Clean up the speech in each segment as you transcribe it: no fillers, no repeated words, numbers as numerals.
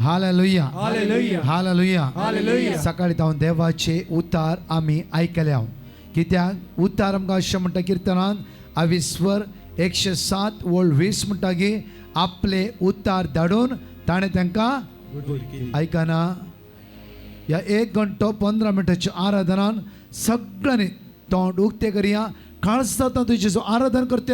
Hallelujah hallelujah hallelujah hallelujah. सकाळी जावन देवाचे उतार आम्ही ऐकले आहोत. कित्याक उतार आमकां अशें म्हणटा किर्तनान 107 वोळ 20 म्हणटा की आपले उतार धाडून ताणें तांकां ऐकना. ह्या 1 घंटो 15 मिनटाच्या आराधनान सगळ्यांनी तोंड उक्ते करया. काळजांतल्यान तुजेचो आराधन करते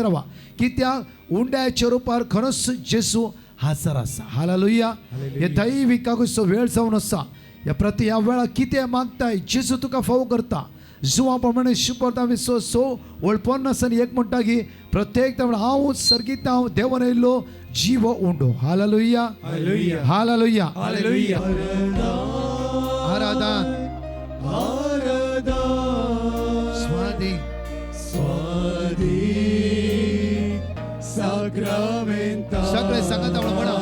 रावा कित्याक उंड्याच्या रुपार खरोच जेजू हाजर आसा. हालेलुया. हे दैविकाचो वेळ जावन आसा. ह्या वेळार कितें मागताय जेजू तुका फावो करता. जुवा प्रमाणे शुभता विसो सो वळपन आसनी एक म्हणटा की प्रत्येक हांव सर्गीत हांव देवान येयल्लो जीव उंडो. Hallelujah hallelujah hallelujah hallelujah. आराधन स्वादी Sacramenta. सगळे सांगत आपण म्हणा.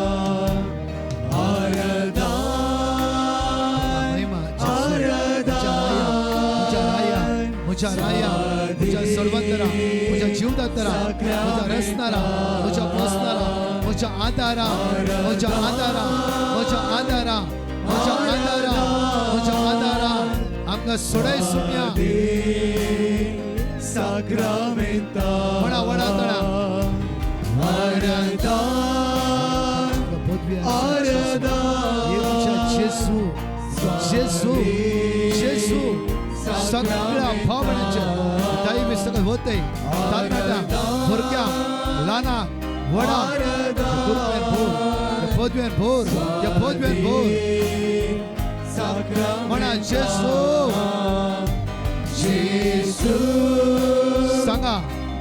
मुझा राया मुझा सर्वंतरा मुझा जीवदातरा मुझा रसनारा मुझा पोसनारा मुझा आधारा मुझा आधारा मुझा आधारा मुझा आधारा मुझा आधारा आमकां सोडाय सुम्या Sacramenta. वडा वडा तळा जेसू जेसू जेसू सगळ्या भावनेच्या दैवी सगळं होते. तरणाट्या भुरग्या लाना वडा पदव्यान भोर या पदव्यान भोर म्हणा जेसू जेसू सांगा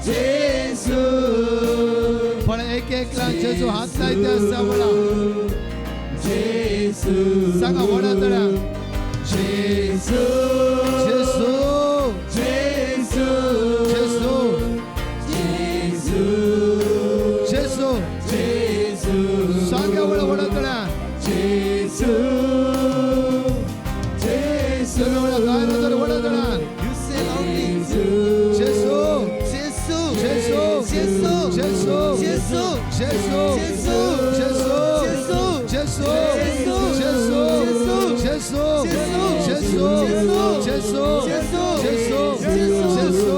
जेसू. पण एक जेजू हात लायते आसा वडा जेसू सांगा वडा तळ्या जेसू जेसू जेसू जेसू जेसू जेसू जेसू सांगा वडा वडा तळ्या जेसू जेसू. वडा गायला तर वडा तळ्या You say loudly. जेसू जेसू जेसू जेसू जेसू जेसू जेसू जेसू जेसू जेसू जेसू जेसू जेसू जेसू जेसू जेसू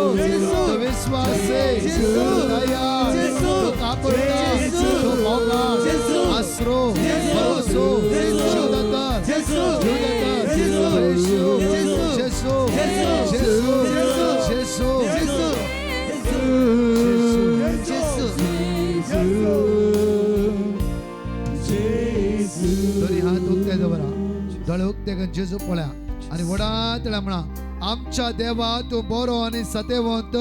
तो विश्वास जेसू दया जेसू तो कापुरता तो मोगाळ आसरो भरोसो जीवदाता जेसू जीवदाता जेसू जेसू जेसू जेसू जेसू दोन्ही हात उक्ते दवरा. दोळे उक्ते करून जेजू पळया आणि वडा तळ्या म्हणा. आमच्या देवा तू बरो आणि सत्यवंत.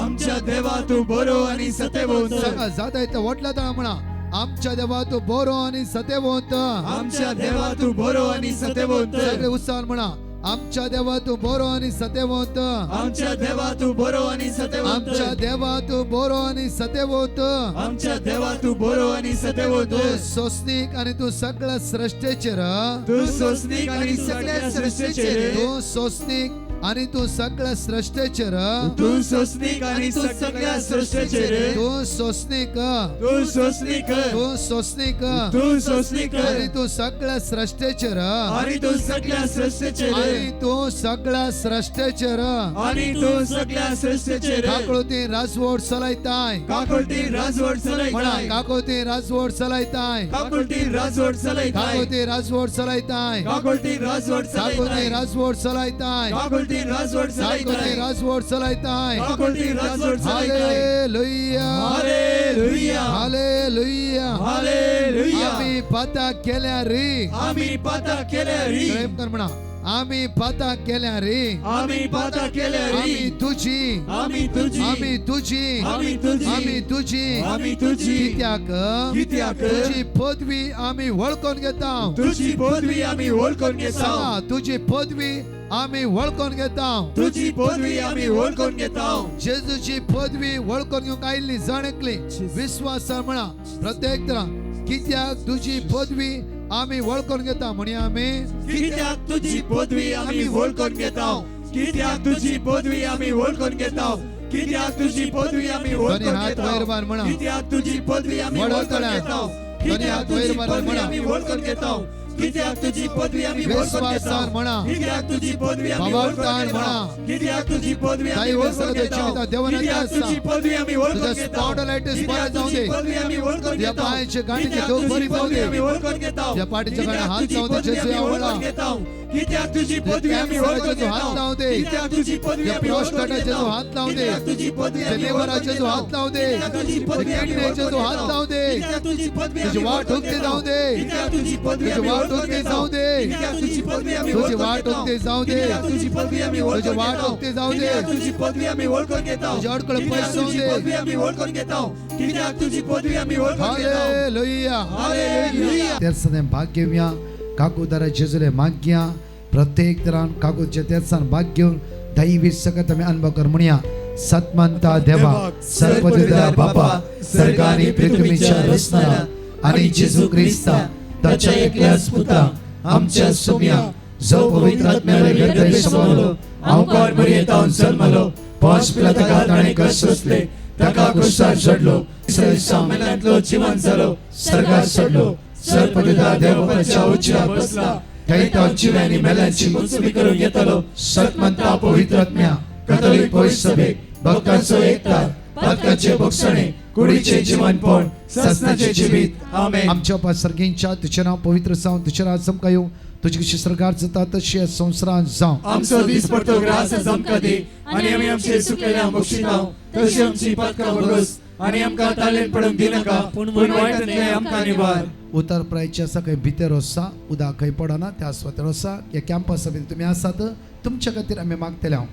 आमच्या देवा तू बरो आणि सत्यवंत. सांगा जाता येतं वटला तळा म्हणा. आमच्या देवा तू बरो आणि सत्यवंत. आमच्या देवा तू बरो आणि सत्यवंत. सगळे उत्साह म्हणा. आमच्या देवा तू बरो आणि सत्यवंत. आमच्या देवा तू बरो आणि सत्यवंत. आमच्या देवा तू बरो आणि सत्यवंत. आमच्या देवा तू बरो आणि सत्यवंत. तू सोसनीक आणि तू सगळ्या सृष्टीचेर. तू सोसनीक आणि सगळ्या सृष्टीचेर. तू सोसनीक आणि तू सगळ्या सृष्टीचेर. तू सोसनीक आणि तू सगळ्या सृष्टीचेर. तू सोसनीक तू सोसनीक. तू सोसनीक तू सोसनीक. आणि तू सगळ्या सृष्टीचेर. आणि तू सगळ्या सृष्टीचेर. आणि तू सगळ्या सृष्टीचेर. आणि तू सगळ्या सृष्टीचेर. काकोळती राजवट चलयताय. काकोळती राजवट म्हणा चलयताय. काकोळती राजवट चलयताय. काकोळती राजवट चलयताय. काकोळती राजवट चलयताय. काकोळती राजवट काकोळती चलयताय. राजवट चलयताय. काकोळती राजवट काकोळती चलयताय. राजवट चलयताय. काकोळती राजवट चलयताय. Hallelujah hallelujah hallelujah. हालेलुया. आम्ही पाता केल्या रे. आम्ही पाता केल्या री. प्रेम कर म्हणा. आम्ही पाता केल्या रे. आम्ही पाता केल्या आम्ही री. तुझी आम्ही तुझी. आम्ही तुझी आम्ही तुझी. आम्ही तुझी आम्ही तुझी. कित्याक कित्याक तुझी पदवी आम्ही वळखून घेता. तुझी पदवी आम्ही ओळखून घेता. सांगा तुझी पदवी आम्ही वळखून घेता. तुझी पदवी आम्ही ओळखून घेता. जेजूची पदवी वळखून घेऊन आयिल्ली जाणकली विश्वासा म्हणा प्रत्येक तरा. कित्याक तुझी पदवी आम्ही वळखून घेता म्हणया आम्ही. कित्याक तुझी पदवी आम्ही ओळखून घेता. कित्याक तुझी पदवी आम्ही ओळखून घेता. कित्याक तुझी पदवी आम्ही ओळखून दोन्ही हात घेता. वयर बांद म्हणा. कित्याक तुझी पदवी आम्ही वडो ओळखून तळ्यात. घेता. कित्याक तुझी पदवी आम्ही ओळखून घेतो कित्याक तुझी पदवी आम्ही ओळखून विश्वासान घेतो म्हणा. कित्याक तुझी पदवी आम्ही भावार्थान ओळखून म्हणा. घेतो कित्याक तुझी पदवी आम्ही दैव ओळखून सगळे घेतो जीवितात देवाने कित्याक त्यास तुझी पदवी आम्ही ओळखून तुझ्या घेतो स्पॉन्डिलायटिस कित्याक बरं जाऊ तुझी दे. पदवी आम्ही ओळखून या घेतो पायाचे गाठीचे कित्याक दोष तुझी बरी जाऊ पदवी दे. आम्ही ओळखून घेतो या पाठीच्या गाड्या कित्याक हात तुझी लावून दे, पदवी जेसू आम्ही आवडा. ओळखून घेतो कित्याक तुझी पदवी त्या आम्ही कॅन्सरचे ओळखून जो हात घेतो लावू दे. कित्याक तुझी पदवी या आम्ही ओळखून प्रोस्टेटाचे जो घेतो हात लावू दे. कित्याक तुझी पदवी त्या आम्ही लिव्हराचे जो हात लावू दे. कित्याक तुझी त्या पदवी आम्ही किडनीचे जो ओळखून हात घेतो लावू दे. कित्याक तुझी पदवी तुझी आम्ही वाट ओळखून हुकते घेतो जाऊ दे. कित्याक तुझी पदवी तुझी आम्ही वाट ओळखून हुकते घेतो जाऊ दे. कित्याक तुझी पदवी आम्ही तुझी ओळखून वाट घेतो हुकते जाऊ दे. कित्याक तुझी पदवी आम्ही तुझी ओळखून वाट घेतो हुकते जाऊ दे. कित्याक तुझी पदवी आम्ही ओळखून घेतो तुझ्या अडकळ कित्याक पैसे जाऊ तुझी दे. पदवी आम्ही ओळखून घेतो कित्याक तुझी पदवी आम्ही ओळखून घेतो हालेलुया. हालेलुया तेर्सने भाग्य घेऊया काकू दरा जेजुले माग्या प्रत्येक तरान काकू तेर्सान भाग्य घेऊन दैवी सकत आम्ही अनुभव कर म्हणूया. सत्मंता देवा सर्वपिता बापा सर्गानी पृथ्वीच्या रचणारा आणि जेजू ख्रिस्ता त्याच्या एकल्याच पुत्रा आमच्या सुम्या जो पवित्र आत्म्याने हृदय समोलो अवकार मर्यादान जन्मलो पाच पिलात आणि कष्ट सोसले ताका क्रुसार चढलो इस्रायल संमेलनातलो जीवन जालो सर्गात चढलो सर्वपिता देवाच्या उच्चार बसला थैता जिव्यांनी मेल्यांची मुंचमी करून येतलो सत्मंता पवित्र आत्म्या कॅथोलिक पवित्र सभे भक्तांचो एकता पातकाचे भक्षणे कुडीचे जीवनपण ससनाचे जीवित आमेन. आमच्या पासर्गींच्या तुझे नाव पवित्र जावं तुझे राज चमका येऊ तुझी कशी सरकार जाता तशी संवसारात जावं. आमचो दीस पडतो ग्रास चमका दे आणि आम्ही आमचे सुकलेल्या बक्षितांव तशी आमची पातकां बरोस आणि आमकां ताळेन पडूंक दिनाका पूण वायटांतले आमकां निवार. उतर प्रायचे आसा खंय भितर वचसा उदक खंय पडना त्या स्वतर वचसा या कॅम्पस सभेत तुम्ही आसात तुमच्या खातीर आमी मागतले हांव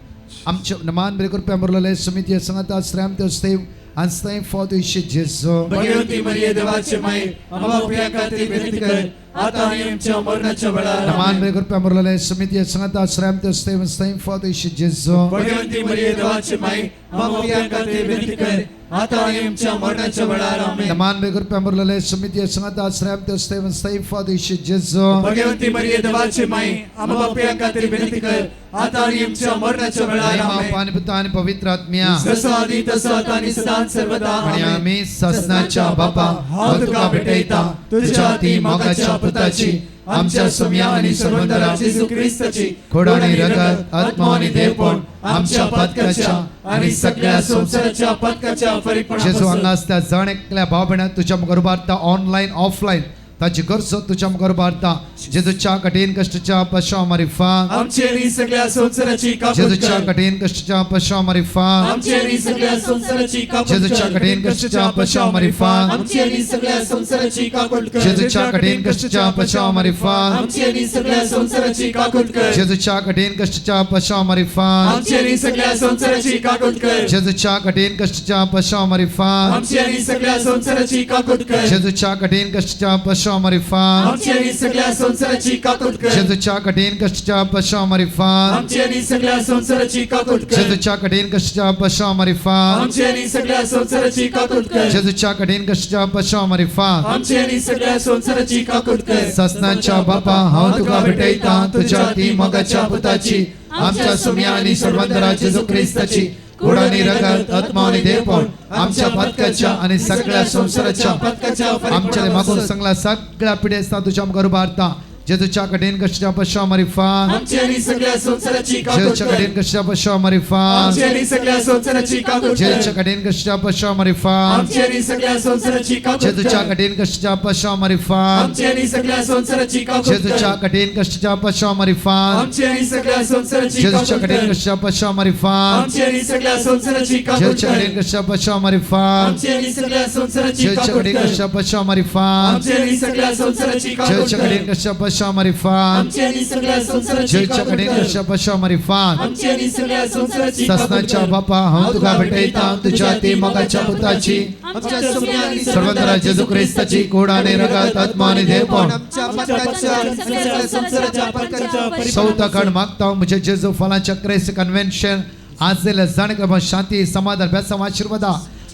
आमचे नमान बरे करपी आमरलेले समिती सांगात श्रेम ते स्तेव आंस्ताय फॉद इशे जेजो भगवंती मरिये देवाचे माये आम्हा प्रिया खातीर विनंती कर आता आनी आमच्या मरणाच्या वेळार नमान बरे करपी आमरलेले समिती सांगात श्रेम ते स्तेव आंस्ताय फॉद इशे जेजो भगवंती मरिये देवाचे माये आम्हा प्रिया खातीर विनंती कर आता आनी आमच्या मरणाच्या वेळार आमेन. नमान बरे करपी आमरलेले समिती सांगात श्रेम ते स्तेव आंस्ताय फॉद इशे जेजो भगवंती मरिये देवाचे माये आम्हा प्रिया खातीर विनंती कर आता आनी आमच्या मरणाच्या वेळार आमेन. पाणी पिता आणि पवित्र आत्म्या जसो आदी तसो आता आनी सदां सर्वदा आणि आमेन. आम्ही ससनाच्या बापा हांव तुका भेटयता तुझ्या ती मोगाच्या पुताची आमच्या सुम्या आणि सर्वंतराची जेजू ख्रिस्ताची खोडानी रगत आत्मा आणि देवपण आमच्या पदकाच्या आणि सगळ्या संसाराच्या पदकाच्या जेजू फरीकपणापासून हांगा असता जण एकल्या भाव भयणां तुझ्या मुखार उबारता ऑनलाइन ऑफलाइन ताची गरज तुझ्या मुखार उबारता जेजूच्या कठीण कष्टाच्या पश्चाव मारिफा आमचे आणि सगळ्या संसाराची कापूट जेजूच्या कर कठीण कष्टाच्या पश्चाव मारिफा आमचे आणि सगळ्या संसाराची कापूट जेजूच्या कर कठीण कष्टाच्या पश्चाव मारिफा आमचे आणि सगळ्या संसाराची कापूट कर जेजूच्या कठीण कष्टाच्या पश्चाव मारिफा आमचे आणि सगळ्या संसाराची कापूट कर जेजूच्या कठीण कष्टाच्या पश्चाव मारिफा आमचे आणि सगळ्या संसाराची कापूट कर जेजूच्या कठीण कष्टाच्या पश्चाव मारिफा आमचे आणि सगळ्या संसाराची कापूट कर जेजूच्या कठीण कष्टाच्या पश्चाव मारिफा आमचे आणि सगळ्या संसाराची कापूट कर जेजूच्या कठीण कष्टाच्या पश्चाव मारिफा आमचे आणि सगळ्या संसाराची कापूट कर जेजूच्या कठीण कष्टाच्या पश्चाव मारिफा आमचे आणि सगळ्या संसाराची कापूट कर जेजूच्या कठीण कष्टाच्या पश्चाव मारिफा आमचे आणि सगळ्या संसाराची कापूट कर ससनाच्या बापा हांव तुका भेटयता तुझ्या ती मोगाच्या पुताची आमच्या सुम्या आणि सर्वंतराची जेजू ख्रिस्ताची खोडानी रगत आत्मा आणि देवपण आमच्या पदकाच्या आणि सगळ्या संसाराच्या पदकाच्या आमच्या मागून सांगला सगळ्या पिढी असता तुझ्या मुखार उबारता जेजूच्या कठीण कष्टाच्या पश्चाव मारिफा आमचे आणि सगळ्या संसाराची कापूट जेजूच्या कर कठीण कष्टाच्या पश्चाव मारिफा आमचे आणि सगळ्या संसाराची कापूट कर जेजूच्या कठीण कष्टाच्या पश्चाव मारिफा आमचे आणि सगळ्या संसाराची कापूट जेजूच्या कर कठीण कष्टाच्या पश्चाव मारिफा आमचे आणि सगळ्या संसाराची कापूट जेजूच्या कर कठीण कष्टाच्या पश्चाव मारिफा आमचे आणि सगळ्या संसाराची जेजूच्या कापूट कठीण कर कष्टाच्या पश्चाव मारिफा आमचे आणि सगळ्या संसाराची कापूट जेजूच्या कर कठीण कष्टाच्या पश्चाव मारिफा आमचे आणि सगळ्या संसाराची जेजूच्या कापूट कठीण कर कष्टाच्या पश्चाव मारिफा आमचे आणि सगळ्या संसाराची कापूट जेजूच्या कर कठीण कष्टाच्या पश्चाव मारिफा आमचे आणि सगळ्या संसाराची जेजूच्या कापूट कठीण कर कष्टाच्या पश्चाव मारिफा आमचे आणि सगळ्या संसाराची कापूट ससनाच्या कर बापा हांव तुका भेटयता तुझ्या ती मोगाच्या पुताची आमच्या सुम्या आणि सर्वंतरा जेजू ख्रिस्ताची खोडाने रगत आत्मा आणि देवपण आमच्या पदकाच्या आणि सगळ्या संसाराच्या पदकाच्या चौथा खंड मागता म्हणजे जेजू फलांच्या क्रेस कन्व्हेन्शन आज जाण शांती समाधान बेसम आशीर्वादा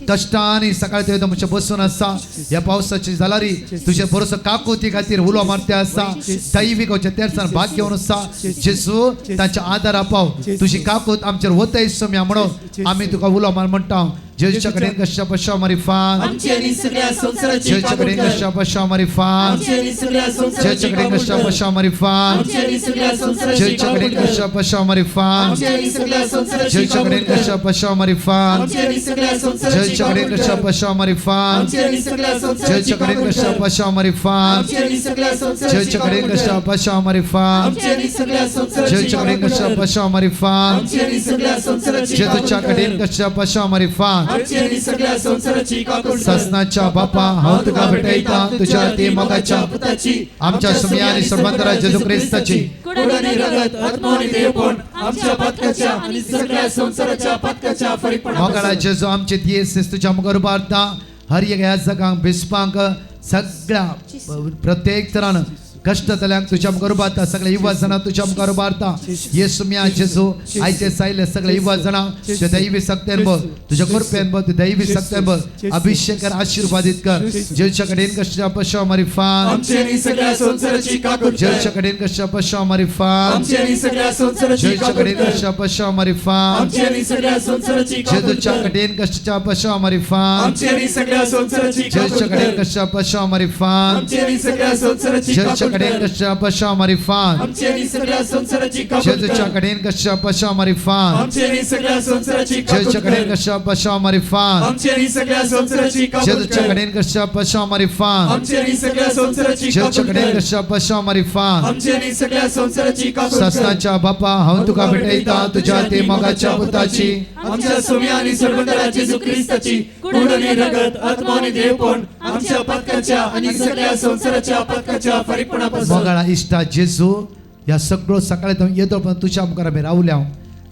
कष्टाने सकाळी ते म्हणजे बसून असा या पावसाची जालारी तुझे बरोस काकुती खातीर उलो मारते असा दैविक तेरसान भाग घेवन असा जेजू ताच्या आदार पाव तुझी काकूत आमचेर वतय सोम्या म्हणून आम्ही तुका उलो मार म्हणटा जेजूच्या कडेन कशा पशा मारिफान आमची आणि सगळ्या संसाराची जेजूच्या काकूट कडेन कर. कशा पशा मारिफान आमची आणि सगळ्या संसाराची जेजूच्या कडेन काकूट कशा कर. पशा मारिफान आमची आणि सगळ्या संसाराची जेजूच्या कडेन काकूट कर. कशा पशा मारिफान आमची आणि सगळ्या संसाराची जेजूच्या कडेन काकूट कर. कशा पशा मारिफान आमची आणि सगळ्या संसाराची जेजूच्या कडेन काकूट कशा कर. पशा मारिफान आमची आणि सगळ्या संसाराची जेजूच्या कडेन काकूट कशा कर. पशा मारिफान आमची आणि सगळ्या संसाराची जेजूच्या कडेन काकूट कशा कर. पशा मारिफान आमची आणि सगळ्या संसाराची जेजूच्या कडेन काकूट कशा कर. पशा मारिफान आमची आणि सगळ्या संसाराची जेजूच्या काकूट कडेन कर. कशा पशा मारिफान आमची आणि सगळ्या संसाराची काकूट कर. ससनाच्या बापा हांव तुका भेटयता तुझ्या ते मोगाच्या पुताची आमच्या सुमी आणि सर्वंतरा जेजू ख्रिस्ताची कुडाने रगत आत्मा आणि देवपण आमच्या पत्काच्या आणि सगळ्या संसाराच्या पत्काच्या फरीपणा मोगाळा जेजू आमचे दियेस तुझ्या मुखार उबारता हर एक ह्या जगांक बिस्पांक सगळ्या प्रत्येक तरान कष्ट जाल्यांक तुझ्या मुखार उबारता सगळ्या युवा जाणां तुझ्या मुखार उबारता येसू मिया जेजू आयचे सायले सगळे युवा जाणां तुझ्या दैवी सक्तेन ब तुझ्या कृपेन ब दैवी सक्तेन ब अभिषेक कर आशीर्वादित कर जेजूच्या कडेन कशा पशा मारिफान आमची आणि सगळ्या संसाराची काकूट कर. जेजूच्या कडेन कशा पशा मारिफान आमची आणि सगळ्या संसाराची जेजूच्या काकूट कडेन कर. कशा पशा मारिफान आमची आणि सगळ्या संसाराची काकूट जेजूच्या कर. कडेन कशा पशा मारिफान आमची आणि सगळ्या संसाराची जेजूच्या काकूट कडेन कर. कशा पशा मारिफान आमची आणि सगळ्या संसाराची जेजूच्या काकूट कडेन कर. कशा पशा मारिफान आमची आणि सगळ्या संसाराची काकूट जेजूच्या कर. कडेन कशा पशा मारिफान आमची आणि सगळ्या संसाराची काकूट जेजूच्या कडेन कर. कशा पशा मारिफान आमची आणि सगळ्या संसाराची काकूट जेजूच्या कर. कडेन कशा पशा मारिफान आमची आणि सगळ्या संसाराची जेजूच्या काकूट कडेन कर. कशा पशा मारिफान आमची आणि सगळ्या संसाराची काकूट कर. ससनाच्या बापा हांव तुका भेटयता तुझ्या ते मोगाच्या पुताची आमच्या सोम्या आणि सर्वंतरा जेजू ख्रिस्ताची कुडाने रगत आत्मा आणि देवपण आमच्या पत्काच्या आणि सगळ्या संसाराच्या पत्काच्या फरीपणापासून मोगाळा इश्टा जेजू ह्या सगळो सकाळी तो येतो पण तुझ्या आमकां आमी रावल्या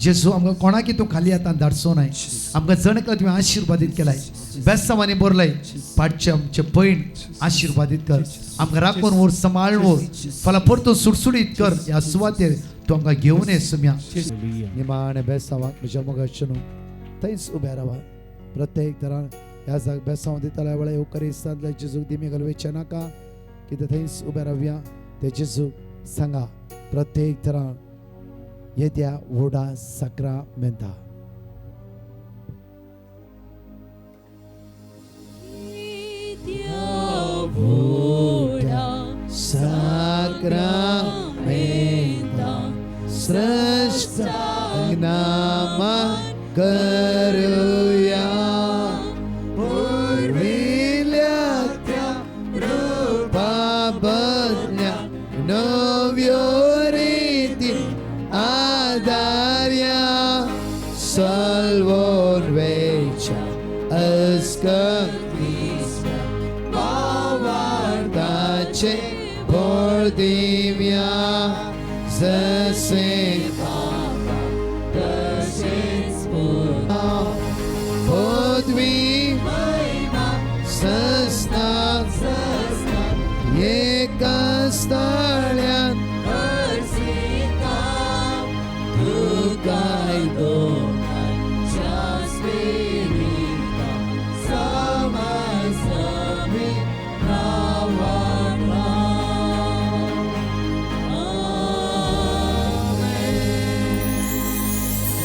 जेजू आमकां कोणाकी तूं खाली आतां धाडचो नाय आमकां जण केला तुवें आशिर्वादीत केलाय बेस्तांवांनी बरलय पाडचे आमचे पैण आशिर्वादीत कर आमकां राखून व्हर सांबाळून व्हर फाल्यां परतून सुटसुटीत कर ह्या सुवातेर तूं आमकां घेवन ये सुम्या निमाणे बेस्तांवाक तुज्या मोगाचे न्हू थंयच उबे रावा प्रत्येक तरान ह्या जाग बेसांव दिताल्या वेळा येवकारी सांतल्या जेजूक दिमी घालवेचे नाका कितें थंयच उबे रावया ते जेजूक सांगा प्रत्येक तरान येद्या व्हडा साक्रामेंता साक्रामेंता श्रेष्ठ नामा करूया पूर्विल्या त्या रूपा बदल्या नव्यो रीती आदार्या salvorvecha ascătismea pavardace pordimia zase podvi sasna eka stalian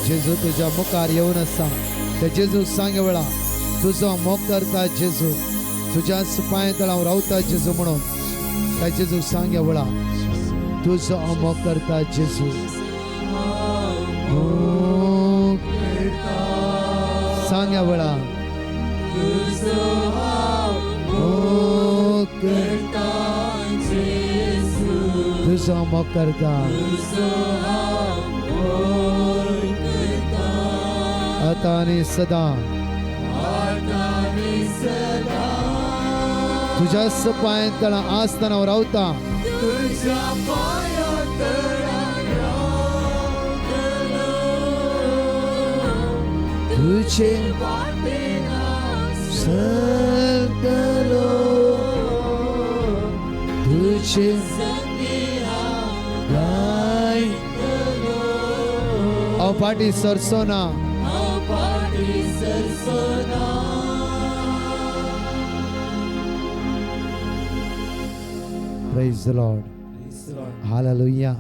जेजू तुझ्या मुखार येऊन असा ते जेजू सांगे वेळा तुझो मोग करता जेजू तुझ्या पांय तळाव रावता जेजू म्हणून त्या जेजू सांगे वेळा तुझो मोग करता जेजू सांग्या वेळा तुझो मोग करता आता आणि सदा तुझ्या पांय तळा आसतना रावता तुझे सगलो तुझे गाय पाटी सरसोना Praise the Lord. Hallelujah.